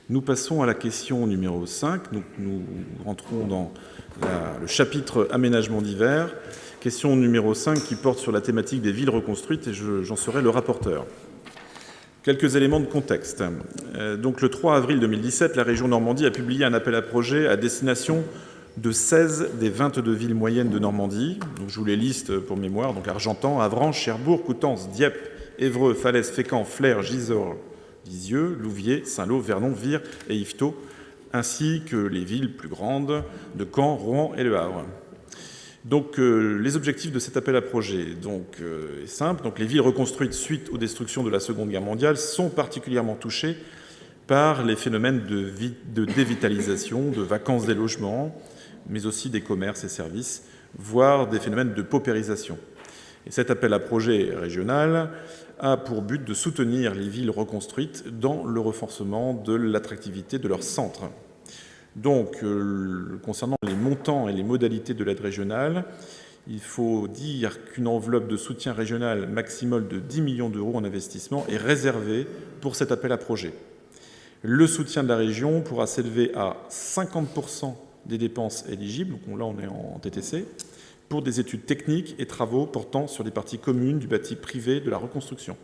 Nous passons à la question numéro 5. Nous rentrons dans le chapitre aménagement divers. Question numéro 5 qui porte sur la thématique des villes reconstruites et j'en serai le rapporteur. Quelques éléments de contexte. Donc, le 3 avril 2017, la région Normandie a publié un appel à projet à destination de 16 des 22 villes moyennes de Normandie. Donc, je vous les liste pour mémoire. Donc, Argentan, Avranches, Cherbourg, Coutances, Dieppe, Évreux, Falaise, Fécamp, Flers, Gisors, Lisieux, Louviers, Saint-Lô, Vernon, Vire et Yvetot, ainsi que les villes plus grandes de Caen, Rouen et Le Havre. Donc, les objectifs de cet appel à projet est simple. Donc, les villes reconstruites suite aux destructions de la Seconde Guerre mondiale sont particulièrement touchées par les phénomènes de dévitalisation, de vacance des logements, mais aussi des commerces et services, voire des phénomènes de paupérisation. Et cet appel à projet régional a pour but de soutenir les villes reconstruites dans le renforcement de l'attractivité de leurs centres. Donc, concernant les montants et les modalités de l'aide régionale, il faut dire qu'une enveloppe de soutien régional maximale de 10 millions d'euros en investissement est réservée pour cet appel à projet. Le soutien de la région pourra s'élever à 50% des dépenses éligibles, donc là on est en TTC, pour des études techniques et travaux portant sur les parties communes du bâti privé de la reconstruction.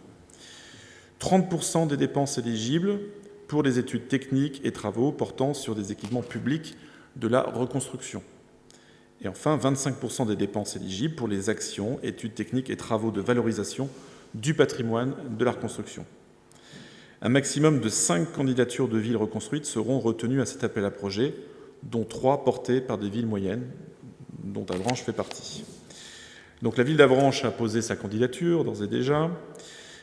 30% des dépenses éligibles pour des études techniques et travaux portant sur des équipements publics de la reconstruction. Et enfin, 25% des dépenses éligibles pour les actions, études techniques et travaux de valorisation du patrimoine de la reconstruction. Un maximum de 5 candidatures de villes reconstruites seront retenues à cet appel à projet, dont 3 portées par des villes moyennes, dont Avranches fait partie. Donc la ville d'Avranches a posé sa candidature d'ores et déjà,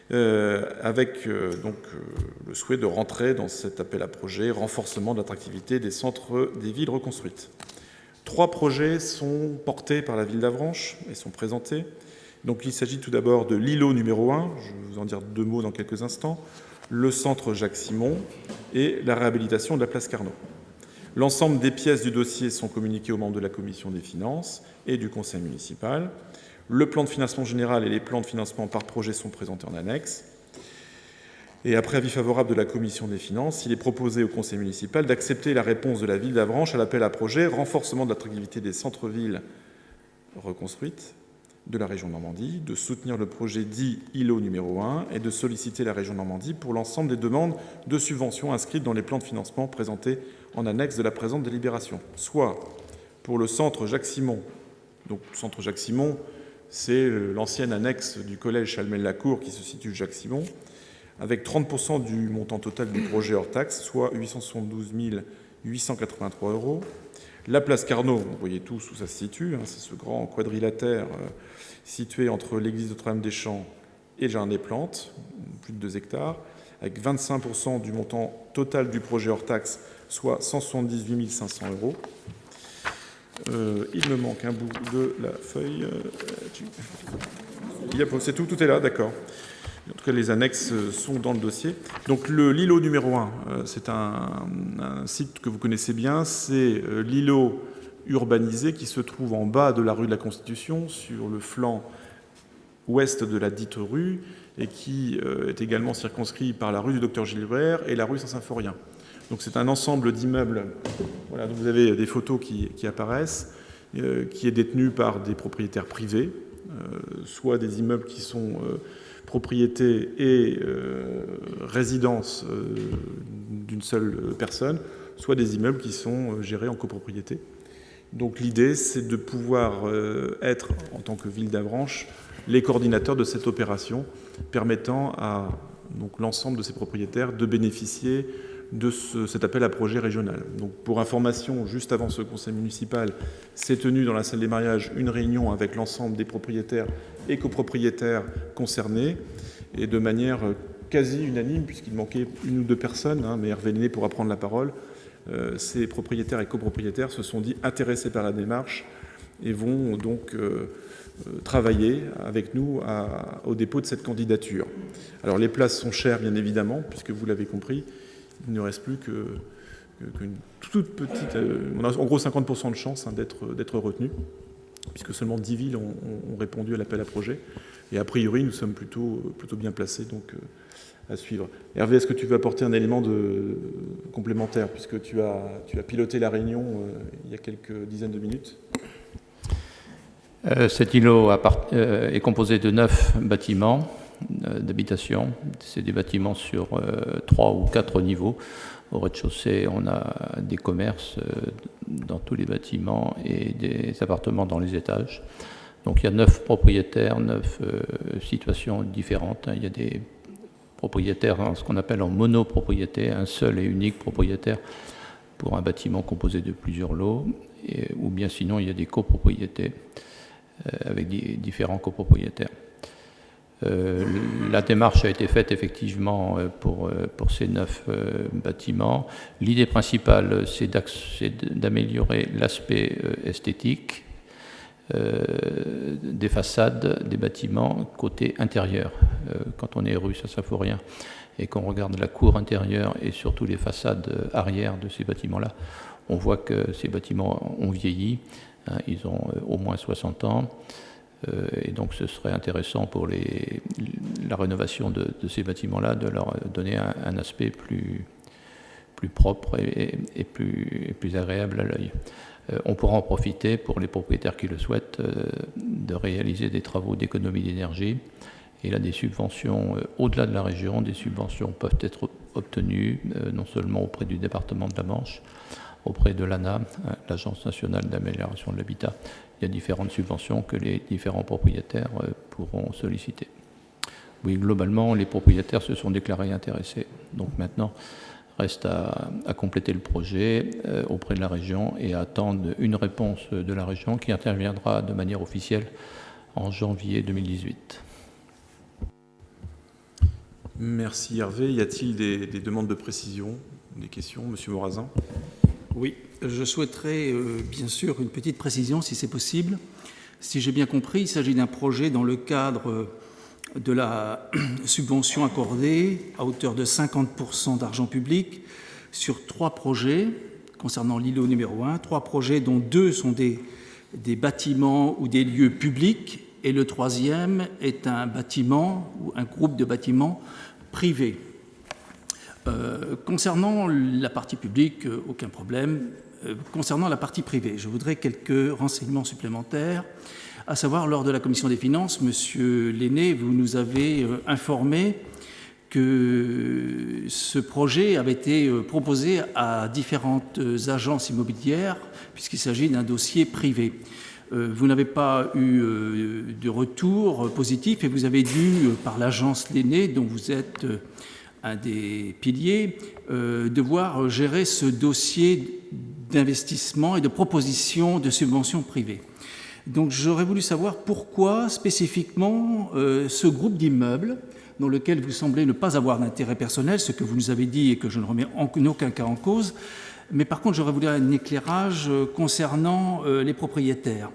avec le souhait de rentrer dans cet appel à projet renforcement de l'attractivité des centres des villes reconstruites. 3 projets sont portés par la ville d'Avranches et sont présentés. Donc il s'agit tout d'abord de l'îlot numéro 1, je vais vous en dire 2 mots dans quelques instants, le centre Jacques-Simon et la réhabilitation de la place Carnot. L'ensemble des pièces du dossier sont communiquées aux membres de la commission des finances et du conseil municipal. Le plan de financement général et les plans de financement par projet sont présentés en annexe. Et après avis favorable de la commission des finances, il est proposé au conseil municipal d'accepter la réponse de la ville d'Avranches à l'appel à projet renforcement de l'attractivité des centres-villes reconstruites de la région Normandie, de soutenir le projet dit îlot numéro 1 et de solliciter la région Normandie pour l'ensemble des demandes de subventions inscrites dans les plans de financement présentés en annexe de la présente délibération. Soit pour le centre Jacques-Simon, donc centre Jacques-Simon, c'est l'ancienne annexe du collège Chalmel-Lacour qui se situe Jacques-Simon, avec 30% du montant total du projet hors taxe, soit 872 883 €. La place Carnot, vous voyez tous où ça se situe, c'est ce grand quadrilatère situé entre l'église Notre-Dame-des-Champs et le jardin des plantes, plus de 2 hectares, avec 25% du montant total du projet hors taxe, soit 178 500 €. Il me manque un bout de la feuille. C'est tout est là, d'accord. En tout cas, les annexes sont dans le dossier. Donc, l'îlot numéro 1, c'est un site que vous connaissez bien. C'est l'îlot urbanisé qui se trouve en bas de la rue de la Constitution, sur le flanc ouest de la dite rue, et qui est également circonscrit par la rue du Docteur Gilbert et la rue Saint-Symphorien. Donc, c'est un ensemble d'immeubles. Voilà, donc vous avez des photos qui apparaissent, qui est détenu par des propriétaires privés, soit des immeubles qui sont propriété et résidence d'une seule personne, soit des immeubles qui sont gérés en copropriété. Donc l'idée, c'est de pouvoir être, en tant que ville d'Avranches, les coordinateurs de cette opération, permettant à l'ensemble de ces propriétaires de bénéficier de cet appel à projet régional. Donc pour information, juste avant ce conseil municipal, s'est tenu dans la salle des mariages une réunion avec l'ensemble des propriétaires et copropriétaires concernés, et de manière quasi unanime, puisqu'il manquait 1 ou 2 personnes, mais Hervé Lenné pourra prendre la parole, ces propriétaires et copropriétaires se sont dit intéressés par la démarche et vont donc travailler avec nous au dépôt de cette candidature. Alors les places sont chères, bien évidemment, puisque vous l'avez compris, il ne reste plus qu'une toute petite... on a en gros 50% de chance d'être retenu, puisque seulement 10 villes ont répondu à l'appel à projet. Et a priori, nous sommes plutôt bien placés donc, à suivre. Hervé, est-ce que tu veux apporter un élément complémentaire complémentaire, puisque tu as piloté la réunion il y a quelques dizaines de minutes. Cet îlot est composé de 9 bâtiments d'habitation. C'est des bâtiments sur 3 ou 4 niveaux. Au rez-de-chaussée, on a des commerces dans tous les bâtiments et des appartements dans les étages. Donc il y a 9 propriétaires, 9 situations différentes. Il y a des propriétaires, ce qu'on appelle en monopropriété, un seul et unique propriétaire pour un bâtiment composé de plusieurs lots, ou bien sinon il y a des copropriétés avec différents copropriétaires. La démarche a été faite effectivement pour ces 9 bâtiments. L'idée principale, c'est d'améliorer l'aspect esthétique des façades des bâtiments côté intérieur. Quand on est rue Saint-Symphorien et qu'on regarde la cour intérieure et surtout les façades arrière de ces bâtiments-là, on voit que ces bâtiments ont vieilli. Ils ont au moins 60 ans. Et donc ce serait intéressant pour la rénovation de ces bâtiments-là de leur donner un aspect plus propre et plus agréable à l'œil. On pourra en profiter, pour les propriétaires qui le souhaitent, de réaliser des travaux d'économie d'énergie. Et là, des subventions au-delà de la région, des subventions peuvent être obtenues non seulement auprès du département de la Manche, auprès de l'ANA, l'Agence nationale d'amélioration de l'habitat. Il y a différentes subventions que les différents propriétaires pourront solliciter. Oui, globalement, les propriétaires se sont déclarés intéressés. Donc maintenant, reste à compléter le projet auprès de la région et à attendre une réponse de la région qui interviendra de manière officielle en janvier 2018. Merci Hervé. Y a-t-il des demandes de précision, des questions? Monsieur Morazin. Oui, je souhaiterais bien sûr une petite précision si c'est possible. Si j'ai bien compris, il s'agit d'un projet dans le cadre de la subvention accordée à hauteur de 50% d'argent public sur 3 projets concernant l'îlot numéro 1, 3 projets dont 2 sont des bâtiments ou des lieux publics et le 3e est un bâtiment ou un groupe de bâtiments privés. Concernant la partie publique, aucun problème. Concernant la partie privée, je voudrais quelques renseignements supplémentaires, à savoir, lors de la Commission des finances, Monsieur Lenné, vous nous avez informé que ce projet avait été proposé à différentes agences immobilières, puisqu'il s'agit d'un dossier privé. Vous n'avez pas eu de retour positif et vous avez dû, par l'agence Lenné, dont vous êtes un des piliers, devoir gérer ce dossier d'investissement et de proposition de subventions privées. Donc j'aurais voulu savoir pourquoi spécifiquement ce groupe d'immeubles dans lequel vous semblez ne pas avoir d'intérêt personnel, ce que vous nous avez dit et que je ne remets en aucun cas en cause, mais par contre j'aurais voulu un éclairage concernant les propriétaires.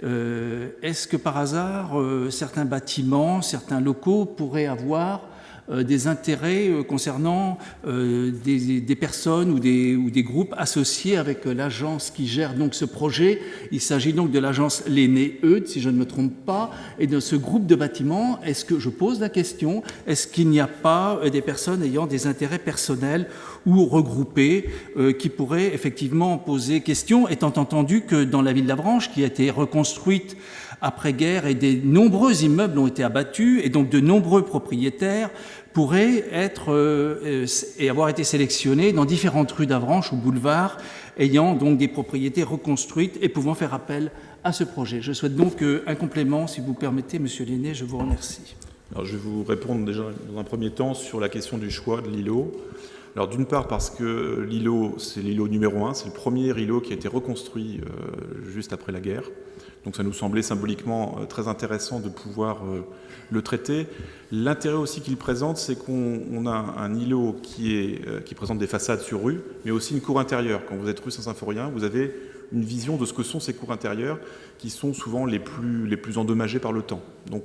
Est-ce que par hasard certains bâtiments, certains locaux pourraient avoir des intérêts concernant des personnes ou des groupes associés avec l'agence qui gère donc ce projet. Il s'agit donc de l'agence Lenné-Eudes, si je ne me trompe pas, et de ce groupe de bâtiments. Est-ce que, je pose la question, est-ce qu'il n'y a pas des personnes ayant des intérêts personnels ou regroupés qui pourraient effectivement poser question, étant entendu que dans la ville d'Avranches, qui a été reconstruite après-guerre et des nombreux immeubles ont été abattus et donc de nombreux propriétaires pourraient être et avoir été sélectionnés dans différentes rues d'Avranches ou boulevards ayant donc des propriétés reconstruites et pouvant faire appel à ce projet. Je souhaite donc un complément, si vous permettez, Monsieur Lenné, je vous remercie. Alors, je vais vous répondre déjà dans un premier temps sur la question du choix de l'îlot. Alors d'une part parce que l'îlot, c'est l'îlot numéro 1, c'est le premier îlot qui a été reconstruit juste après la guerre. Donc ça nous semblait symboliquement très intéressant de pouvoir le traiter. L'intérêt aussi qu'il présente, c'est qu'on a un îlot qui présente des façades sur rue, mais aussi une cour intérieure. Quand vous êtes rue Saint-Symphorien, vous avez une vision de ce que sont ces cours intérieures, qui sont souvent les plus endommagées par le temps. Donc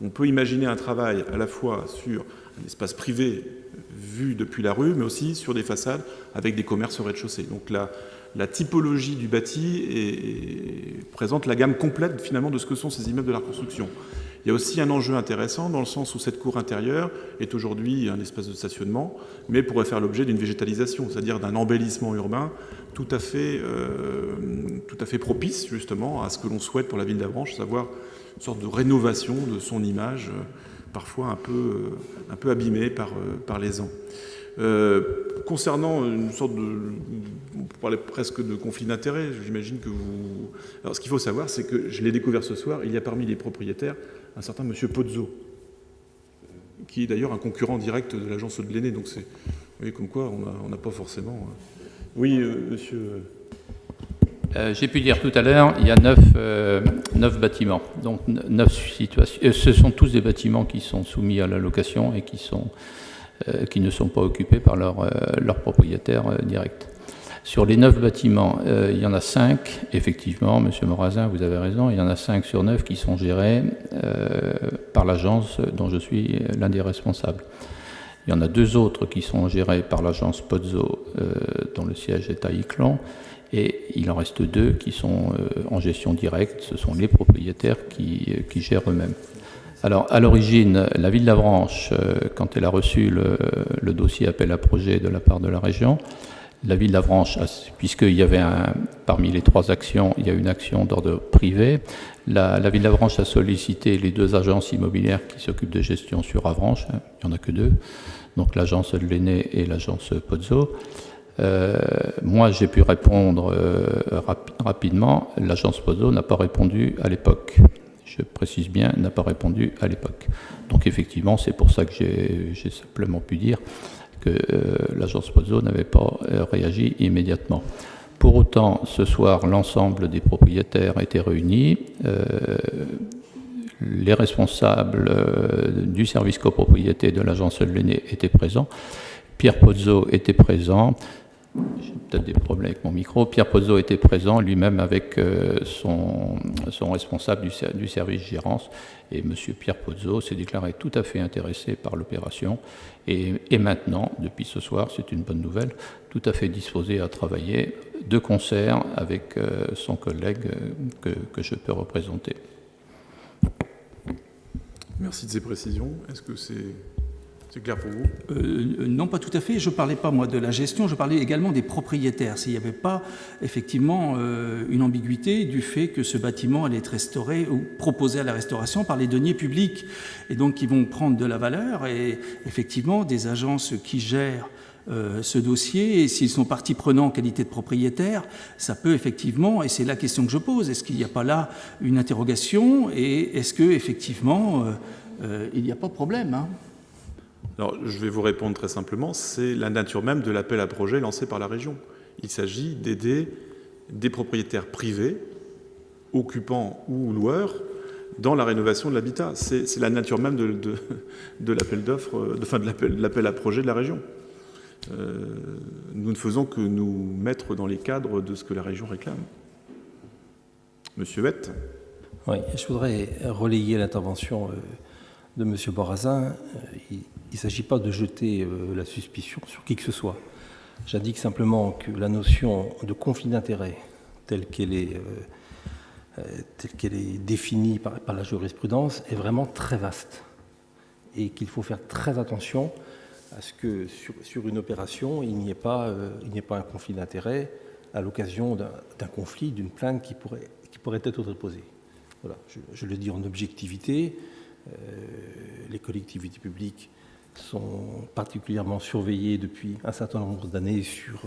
on peut imaginer un travail à la fois sur un espace privé vu depuis la rue, mais aussi sur des façades avec des commerces au rez-de-chaussée. Donc la typologie du bâti présente la gamme complète finalement de ce que sont ces immeubles de la reconstruction. Il y a aussi un enjeu intéressant dans le sens où cette cour intérieure est aujourd'hui un espace de stationnement, mais pourrait faire l'objet d'une végétalisation, c'est-à-dire d'un embellissement urbain tout à fait propice justement à ce que l'on souhaite pour la ville d'Avranches, savoir une sorte de rénovation de son image, parfois un peu abîmée par les ans. Concernant une sorte de... On parlait presque de conflit d'intérêts, j'imagine que vous... Alors ce qu'il faut savoir, c'est que, je l'ai découvert ce soir, il y a parmi les propriétaires un certain monsieur Pozzo, qui est d'ailleurs un concurrent direct de l'agence de l'Aîné. Donc c'est... Vous voyez, comme quoi on n'a pas forcément... Oui, monsieur... J'ai pu dire tout à l'heure, il y a 9 bâtiments. Donc 9 situations. Ce sont tous des bâtiments qui sont soumis à la location et qui ne sont pas occupés par leur propriétaire direct. Sur les 9 bâtiments, il y en a 5, effectivement, Monsieur Morazin, vous avez raison, il y en a 5 sur 9 qui sont gérés par l'agence dont je suis l'un des responsables. Il y en a 2 autres qui sont gérés par l'agence Pozzo, dont le siège est à Yclon, et il en reste 2 qui sont en gestion directe, ce sont les propriétaires qui gèrent eux-mêmes. Alors, à l'origine, la ville d'Avranches, quand elle a reçu le dossier appel à projet de la part de la région, la ville d'Avranches, puisqu'il y avait parmi les 3 actions, il y a une action d'ordre privé, la ville d'Avranches a sollicité les 2 agences immobilières qui s'occupent de gestion sur Avranches, il n'y en a que 2, donc l'agence de l'Aîné et l'agence Pozzo. Moi, j'ai pu répondre rapidement, l'agence Pozzo n'a pas répondu à l'époque. Je précise bien, n'a pas répondu à l'époque. Donc effectivement, c'est pour ça que j'ai simplement pu dire que l'agence Pozzo n'avait pas réagi immédiatement. Pour autant, ce soir, l'ensemble des propriétaires étaient réunis. Les responsables du service copropriété de l'agence de l'Aîné étaient présents. Pierre Pozzo était présent. J'ai peut-être des problèmes avec mon micro. Pierre Pozzo était présent lui-même avec son responsable du service gérance. Et M. Pierre Pozzo s'est déclaré tout à fait intéressé par l'opération. Et maintenant, depuis ce soir, c'est une bonne nouvelle, tout à fait disposé à travailler de concert avec son collègue que je peux représenter. Merci de ces précisions. Est-ce que c'est clair pour vous ? Non, pas tout à fait. Je ne parlais pas, moi, de la gestion, je parlais également des propriétaires. S'il n'y avait pas, effectivement, une ambiguïté du fait que ce bâtiment allait être restauré ou proposé à la restauration par les deniers publics, et donc qui vont prendre de la valeur, et effectivement, des agences qui gèrent ce dossier, et s'ils sont partie prenante en qualité de propriétaire, ça peut effectivement, et c'est la question que je pose, est-ce qu'il n'y a pas là une interrogation, et est-ce qu'effectivement, il n'y a pas de problème, hein ? Alors, je vais vous répondre très simplement, c'est la nature même de l'appel à projet lancé par la région. Il s'agit d'aider des propriétaires privés, occupants ou loueurs, dans la rénovation de l'habitat. C'est la nature même de l'appel d'offres, de l'appel à projet de la région. Nous ne faisons que nous mettre dans les cadres de ce que la région réclame. Monsieur Huette. Oui, je voudrais relayer l'intervention de M. Morazin. Il ne s'agit pas de jeter la suspicion sur qui que ce soit. J'indique simplement que la notion de conflit d'intérêt, telle qu'elle est définie par la jurisprudence, est vraiment très vaste. Et qu'il faut faire très attention à ce que sur une opération, il n'y ait pas un conflit d'intérêt à l'occasion d'un conflit, d'une plainte qui pourrait être déposée. Voilà, je le dis en objectivité. Les collectivités publiques sont particulièrement surveillées depuis un certain nombre d'années sur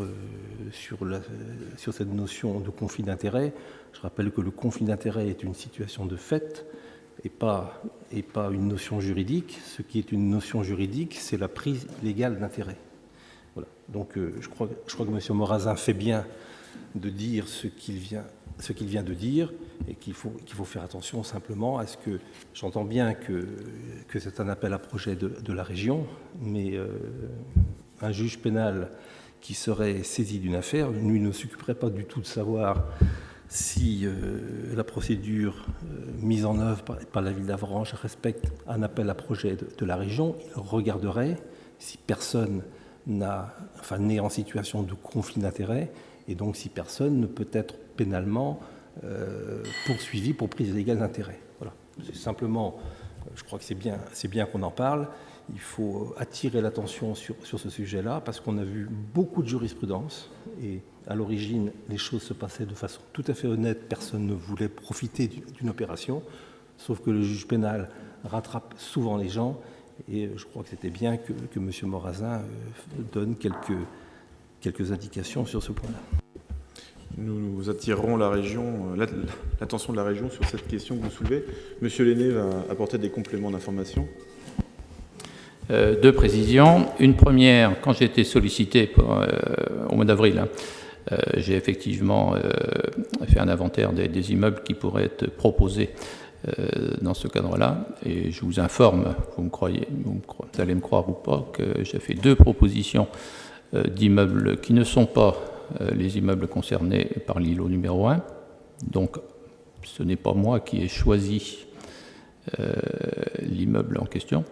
cette notion de conflit d'intérêt. Je rappelle que le conflit d'intérêt est une situation de fait et pas une notion juridique. Ce qui est une notion juridique, c'est la prise illégale d'intérêt. Voilà. Donc je crois que M. Morazin fait bien de dire ce qu'il vient de dire, et qu'il faut faire attention simplement à ce que, j'entends bien que c'est un appel à projet de la région, mais un juge pénal qui serait saisi d'une affaire, lui ne s'occuperait pas du tout de savoir si la procédure mise en œuvre par la ville d'Avranches respecte un appel à projet de la région. Il regarderait si personne n'est en situation de conflit d'intérêt, et donc si personne ne peut être pénalement poursuivi pour prise illégale d'intérêt. Voilà. C'est simplement Je crois que c'est bien qu'on en parle. Il faut attirer l'attention sur ce sujet-là parce qu'on a vu beaucoup de jurisprudence et à l'origine, les choses se passaient de façon tout à fait honnête. Personne ne voulait profiter d'une opération, sauf que le juge pénal rattrape souvent les gens et je crois que c'était bien que M. Morazin donne quelques indications sur ce point-là. Nous attirerons l'attention de la région sur cette question que vous soulevez. Monsieur Lenné va apporter des compléments d'information. Deux précisions. Une première, quand j'ai été sollicité au mois d'avril, j'ai effectivement fait un inventaire des immeubles qui pourraient être proposés dans ce cadre-là. Et je vous informe, vous allez me croire ou pas, que j'ai fait 2 propositions d'immeubles qui ne sont pas les immeubles concernés par l'îlot numéro 1. Donc, ce n'est pas moi qui ai choisi l'immeuble en question.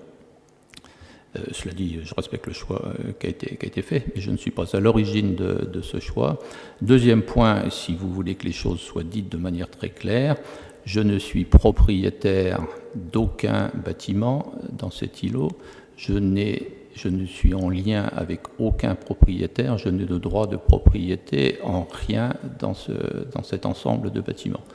Cela dit, je respecte le choix qui a été fait, mais je ne suis pas à l'origine de ce choix. Deuxième point, si vous voulez que les choses soient dites de manière très claire, je ne suis propriétaire d'aucun bâtiment dans cet îlot. Je ne suis en lien avec aucun propriétaire. Je n'ai de droit de propriété en rien dans cet ensemble de bâtiments.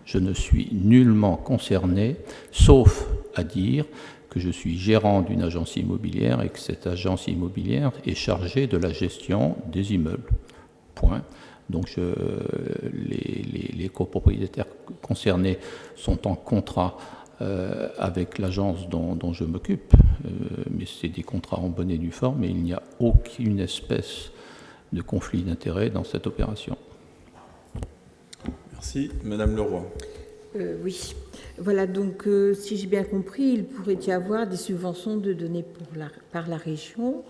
Je ne suis nullement concerné, sauf à dire que je suis gérant d'une agence immobilière et que cette agence immobilière est chargée de la gestion des immeubles. Point. Donc les copropriétaires concernés sont en contrat avec l'agence dont je m'occupe, mais c'est des contrats en bonne et due forme et il n'y a aucune espèce de conflit d'intérêts dans cette opération. Merci. Madame Leroy. Oui. Voilà, donc si j'ai bien compris, il pourrait y avoir des subventions données par la région.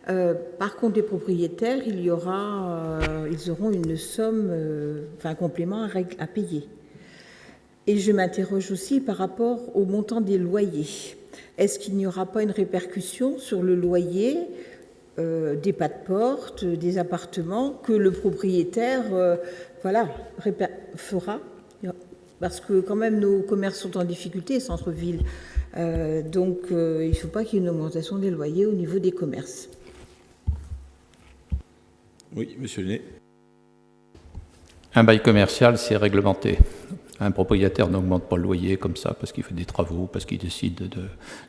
Par contre, les propriétaires, ils auront une somme, un complément à payer. Et je m'interroge aussi par rapport au montant des loyers. Est-ce qu'il n'y aura pas une répercussion sur le loyer des pas de porte, des appartements que le propriétaire fera? Parce que quand même nos commerces sont en difficulté, centre-ville. Donc il ne faut pas qu'il y ait une augmentation des loyers au niveau des commerces. Oui, monsieur Lenné. Un bail commercial, c'est réglementé. Un propriétaire n'augmente pas le loyer comme ça parce qu'il fait des travaux, parce qu'il décide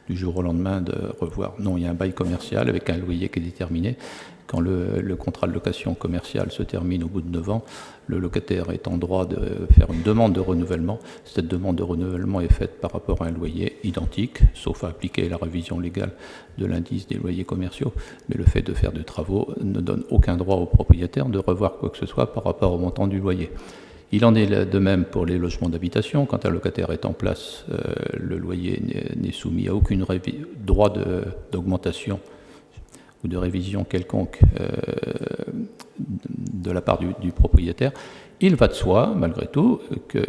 du jour au lendemain de revoir. Non, il y a un bail commercial avec un loyer qui est déterminé. Quand le contrat de location commerciale se termine au bout de 9 ans, le locataire est en droit de faire une demande de renouvellement. Cette demande de renouvellement est faite par rapport à un loyer identique, sauf à appliquer la révision légale de l'indice des loyers commerciaux. Mais le fait de faire des travaux ne donne aucun droit au propriétaire de revoir quoi que ce soit par rapport au montant du loyer. Il en est de même pour les logements d'habitation. Quand un locataire est en place, le loyer n'est soumis à aucun droit d'augmentation ou de révision quelconque de la part du propriétaire. Il va de soi, malgré tout, que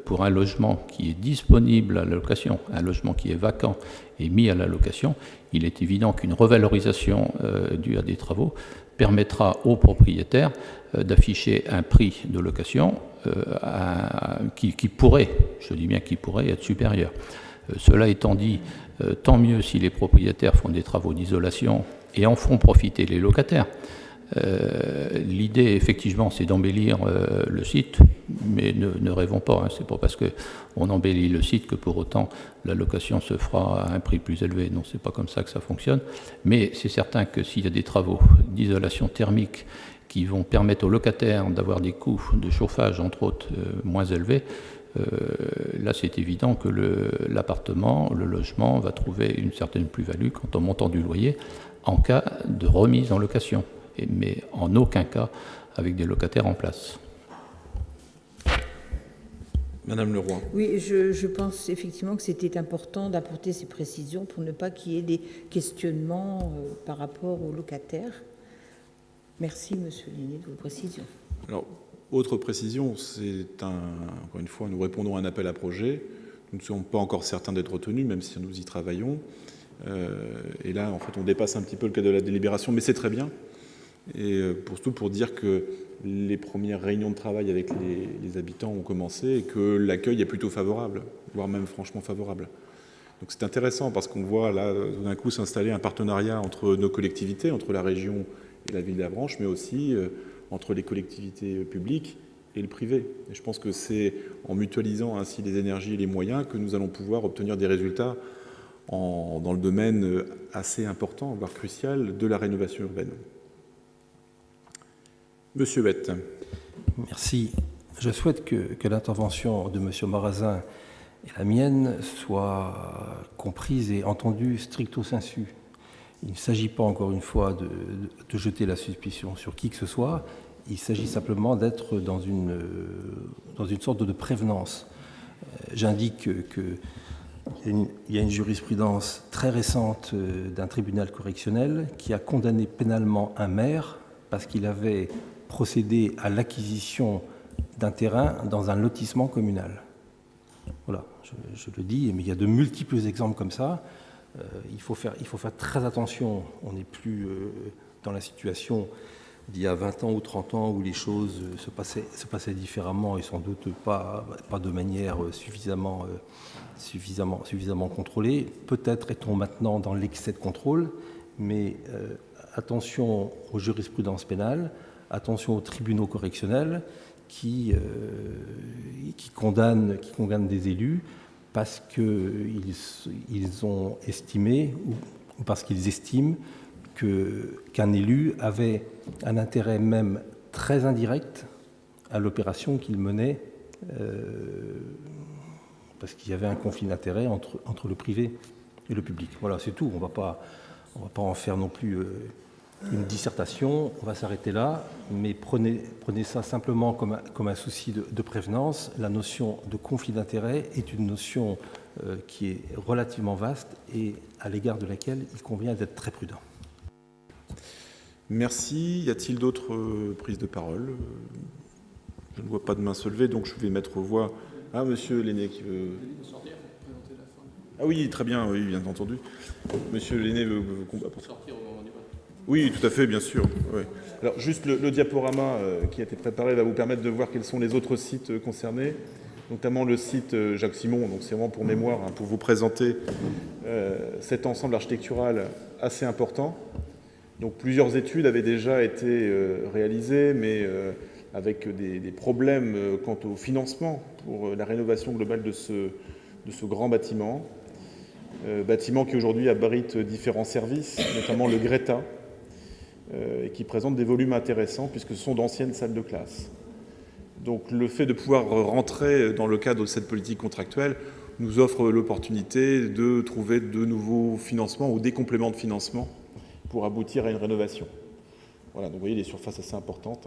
pour un logement qui est disponible à la location, un logement qui est vacant et mis à la location, il est évident qu'une revalorisation due à des travaux permettra au propriétaire d'afficher un prix de location qui pourrait, je dis bien qui pourrait, être supérieur. Cela étant dit, tant mieux si les propriétaires font des travaux d'isolation et en font profiter les locataires. L'idée, effectivement, c'est d'embellir le site, mais ne rêvons pas. C'est pas parce qu'on embellit le site que pour autant la location se fera à un prix plus élevé. Non, c'est pas comme ça que ça fonctionne. Mais c'est certain que s'il y a des travaux d'isolation thermique qui vont permettre aux locataires d'avoir des coûts de chauffage, entre autres, moins élevés, là, c'est évident que l'appartement, le logement va trouver une certaine plus-value quant au montant du loyer en cas de remise en location. Mais en aucun cas avec des locataires en place. Madame Leroy. Oui, je pense effectivement que c'était important d'apporter ces précisions pour ne pas qu'il y ait des questionnements par rapport aux locataires. Merci, monsieur Lenné, de vos précisions. Alors, autre précision, encore une fois, nous répondons à un appel à projet. Nous ne sommes pas encore certains d'être retenus, même si nous y travaillons. Et là, en fait, on dépasse un petit peu le cas de la délibération, mais c'est très bien. Et pour dire que les premières réunions de travail avec les habitants ont commencé et que l'accueil est plutôt favorable, voire même franchement favorable. Donc c'est intéressant parce qu'on voit là, d'un coup, s'installer un partenariat entre nos collectivités, entre la région et la ville d'Avranches, mais aussi entre les collectivités publiques et le privé. Et je pense que c'est en mutualisant ainsi les énergies et les moyens que nous allons pouvoir obtenir des résultats dans le domaine assez important, voire crucial, de la rénovation urbaine. Monsieur Bette. Merci. Je souhaite que l'intervention de M. Marazin et la mienne soient comprises et entendues stricto sensu. Il ne s'agit pas, encore une fois, de jeter la suspicion sur qui que ce soit. Il s'agit simplement d'être dans une sorte de prévenance. J'indique qu'il y a une jurisprudence très récente d'un tribunal correctionnel qui a condamné pénalement un maire parce qu'il avait procédé à l'acquisition d'un terrain dans un lotissement communal. Voilà, je le dis, mais il y a de multiples exemples comme ça. Il faut faire très attention. On n'est plus dans la situation d'il y a 20 ans ou 30 ans où les choses se passaient différemment et sans doute pas de manière suffisamment contrôlée. Peut-être est-on maintenant dans l'excès de contrôle, mais attention aux jurisprudences pénales, attention aux tribunaux correctionnels qui condamnent des élus parce qu'ils ont estimé ou parce qu'ils estiment qu'un élu avait un intérêt même très indirect à l'opération qu'il menait parce qu'il y avait un conflit d'intérêts entre le privé et le public. Voilà, c'est tout. On ne va pas en faire non plus une dissertation, on va s'arrêter là, mais prenez ça simplement comme un souci de prévenance. La notion de conflit d'intérêts est une notion qui est relativement vaste et à l'égard de laquelle il convient d'être très prudent. Merci. Y a-t-il d'autres prises de parole? Je ne vois pas de main se lever, donc je vais mettre aux voix. Ah, monsieur Lenné qui veut... Ah oui, très bien, oui, bien entendu. Monsieur Lenné veut sortir au moment du vote. Oui, tout à fait, bien sûr. Oui. Alors, juste le diaporama qui a été préparé va vous permettre de voir quels sont les autres sites concernés, notamment le site Jacques Simon. Donc, c'est vraiment pour mémoire, pour vous présenter cet ensemble architectural assez important. Donc, plusieurs études avaient déjà été réalisées, mais avec des problèmes quant au financement pour la rénovation globale de ce grand bâtiment. Bâtiment qui aujourd'hui abrite différents services, notamment le Greta, et qui présente des volumes intéressants puisque ce sont d'anciennes salles de classe. Donc le fait de pouvoir rentrer dans le cadre de cette politique contractuelle nous offre l'opportunité de trouver de nouveaux financements ou des compléments de financement pour aboutir à une rénovation. Voilà, donc vous voyez des surfaces assez importantes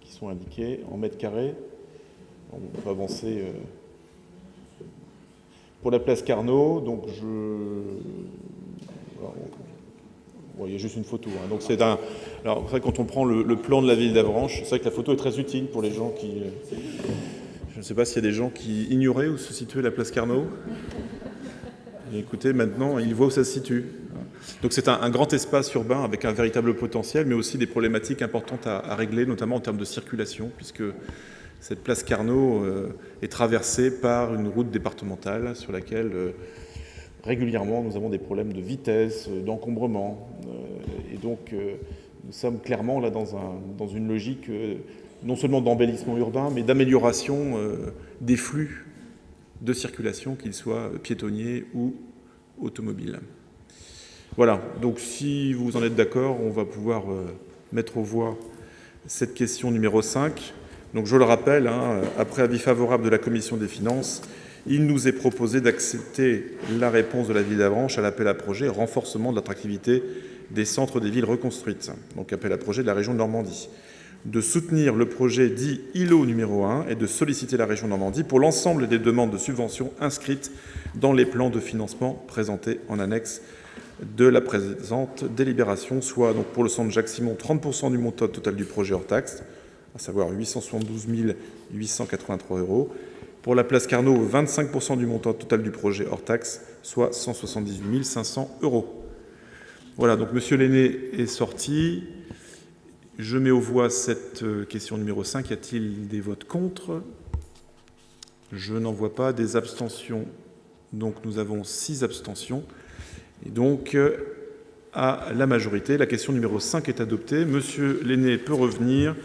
qui sont indiquées en mètres carrés. On peut avancer... Pour la place Carnot, donc il y a juste une photo. Donc c'est alors après, quand on prend le plan de la ville d'Avranches, c'est vrai que la photo est très utile pour les gens qui... Je ne sais pas s'il y a des gens qui ignoraient où se situait la place Carnot. Et écoutez, maintenant, ils voient où ça se situe. Donc c'est un grand espace urbain avec un véritable potentiel, mais aussi des problématiques importantes à régler, notamment en termes de circulation, puisque cette place Carnot est traversée par une route départementale sur laquelle régulièrement nous avons des problèmes de vitesse, d'encombrement. Et donc nous sommes clairement là dans une logique non seulement d'embellissement urbain, mais d'amélioration des flux de circulation, qu'ils soient piétonniers ou automobiles. Voilà, donc si vous en êtes d'accord, on va pouvoir mettre aux voix cette question numéro 5. Donc je le rappelle, après avis favorable de la Commission des finances, il nous est proposé d'accepter la réponse de la ville d'Avranches à l'appel à projet renforcement de l'attractivité des centres des villes reconstruites, donc appel à projet de la région de Normandie, de soutenir le projet dit ILO numéro 1 et de solliciter la région de Normandie pour l'ensemble des demandes de subventions inscrites dans les plans de financement présentés en annexe de la présente délibération, soit donc pour le centre Jacques Simon 30% du montant total du projet hors taxe, à savoir 872 883 €. Pour la place Carnot, 25% du montant total du projet hors taxe, soit 178 500 €. Voilà, donc Monsieur Lenné est sorti. Je mets aux voix cette question numéro 5. Y a-t-il des votes contre? Je n'en vois pas. Des abstentions Donc nous avons 6 abstentions. Et donc, à la majorité, la question numéro 5 est adoptée. Monsieur Lenné peut revenir